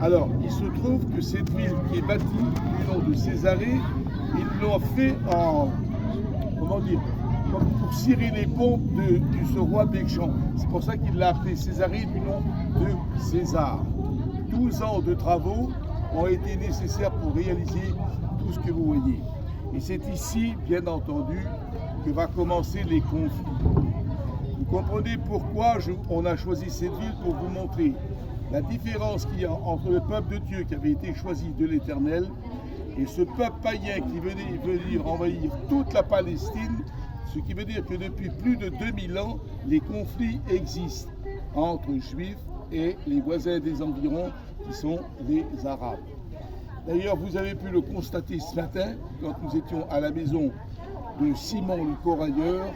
Alors, il se trouve que cette ville qui est bâtie du nom de Césarée, ils l'ont fait en, comment dire, comme pour cirer les pompes de ce roi méchant. C'est pour ça qu'il l'a appelé Césarée du nom de César. 12 ans de travaux ont été nécessaires pour réaliser tout ce que vous voyez. Et c'est ici, bien entendu, que va commencer les conflits. Vous comprenez pourquoi on a choisi cette ville pour vous montrer la différence qu'il y a entre le peuple de Dieu qui avait été choisi de l'Éternel et ce peuple païen qui venait venir envahir toute la Palestine, ce qui veut dire que depuis plus de 2000 ans, les conflits existent entre Juifs et les voisins des environs qui sont les Arabes. D'ailleurs, vous avez pu le constater ce matin, quand nous étions à la maison de Simon le Corailleur,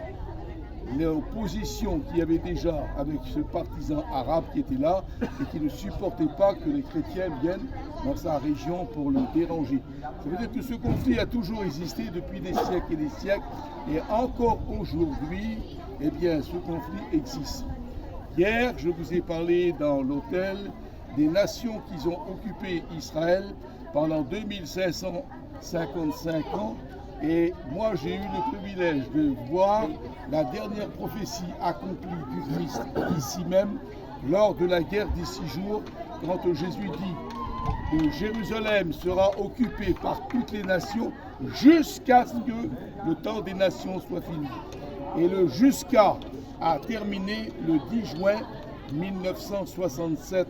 l'opposition qu'il y avait déjà avec ce partisan arabe qui était là et qui ne supportait pas que les chrétiens viennent dans sa région pour le déranger. Ça veut dire que ce conflit a toujours existé depuis des siècles et des siècles et encore aujourd'hui, eh bien, ce conflit existe. Hier, je vous ai parlé dans l'hôtel des nations qui ont occupé Israël pendant 2555 ans. Et moi, j'ai eu le privilège de voir la dernière prophétie accomplie du Christ ici même, lors de la guerre des 6 jours, quand Jésus dit que Jérusalem sera occupée par toutes les nations jusqu'à ce que le temps des nations soit fini. Et le jusqu'à a terminé le 10 juin 1967.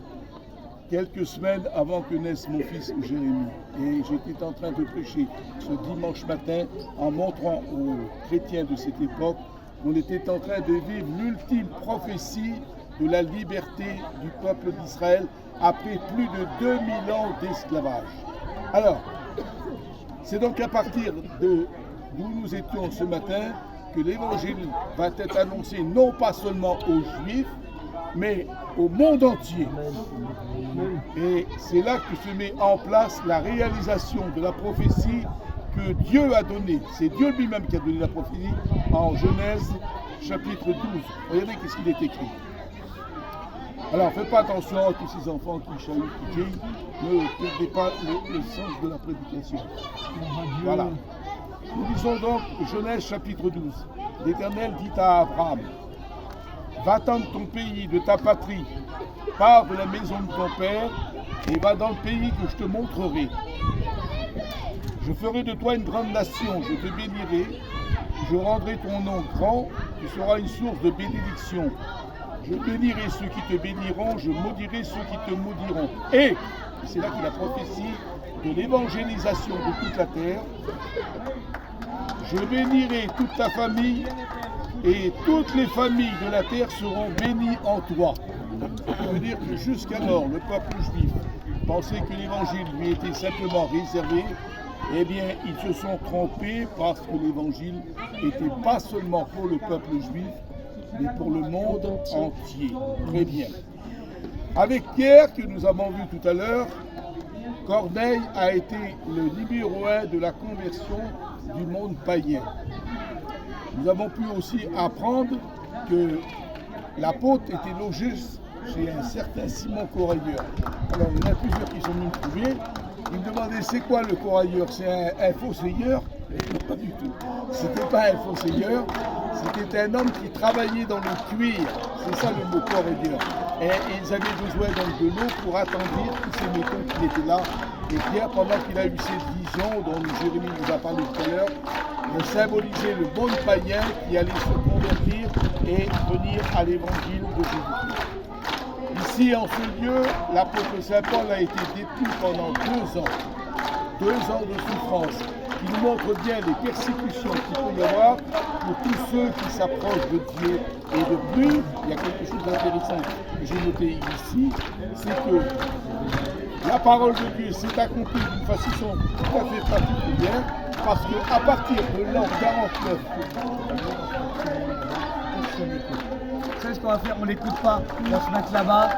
Quelques semaines avant que naisse mon fils Jérémie. Et j'étais en train de prêcher ce dimanche matin en montrant aux chrétiens de cette époque qu'on était en train de vivre l'ultime prophétie de la liberté du peuple d'Israël après plus de 2000 ans d'esclavage. Alors, c'est donc à partir d'où nous étions ce matin que l'évangile va être annoncé non pas seulement aux Juifs, mais au monde entier. Et c'est là que se met en place la réalisation de la prophétie que Dieu a donnée. C'est Dieu lui-même qui a donné la prophétie en Genèse chapitre 12. Regardez qu'est-ce qu'il est écrit. Alors, faites pas attention à tous ces enfants qui chahutent, qui crient. Ne perdez pas le sens de la prédication. Voilà. Nous lisons donc Genèse chapitre 12. L'Éternel dit à Abraham: va-t'en de ton pays, de ta patrie, pars de la maison de ton père et va dans le pays que je te montrerai. Je ferai de toi une grande nation, je te bénirai, je rendrai ton nom grand, tu seras une source de bénédiction. Je bénirai ceux qui te béniront, je maudirai ceux qui te maudiront. Et c'est là qu'il y a la prophétie de l'évangélisation de toute la terre. Je bénirai toute ta famille et toutes les familles de la terre seront bénies en toi. Ça veut dire que jusqu'alors, le peuple juif pensait que l'évangile lui était simplement réservé. Eh bien, ils se sont trompés parce que l'évangile n'était pas seulement pour le peuple juif, mais pour le monde entier. Très bien. Avec Pierre, que nous avons vu tout à l'heure, Corneille a été le numéro 1 de la conversion du monde païen. Nous avons pu aussi apprendre que l'apôtre était logé chez un certain Simon Corailleur. Alors, il y en a plusieurs qui sont venus me trouver. Ils me demandaient c'est quoi le Corailleur? C'est un fossoyeur? Non, pas du tout. C'était pas un fossoyeur, c'était un homme qui travaillait dans le cuir. C'est ça le mot Corailleur. Et ils avaient besoin donc de l'eau pour attendrir tous ces métaux qui étaient là. Et Pierre, pendant qu'il a eu cette vision dont Jérémie nous a parlé tout à l'heure, de symboliser le monde païen qui allait se convertir et venir à l'évangile de Jésus-Christ. Ici, en ce lieu, l'apôtre Saint Paul a été détenu pendant 2 ans. 2 ans de souffrance, qui nous montre bien les persécutions qu'il peut y avoir pour tous ceux qui s'approchent de Dieu. Et de plus, il y a quelque chose d'intéressant que j'ai noté ici, c'est que la parole de Dieu s'est accomplie d'une façon tout à fait particulière, parce qu'à partir de l'an 49, c'est ce qu'on va faire, on l'écoute pas, on va se mettre là-bas.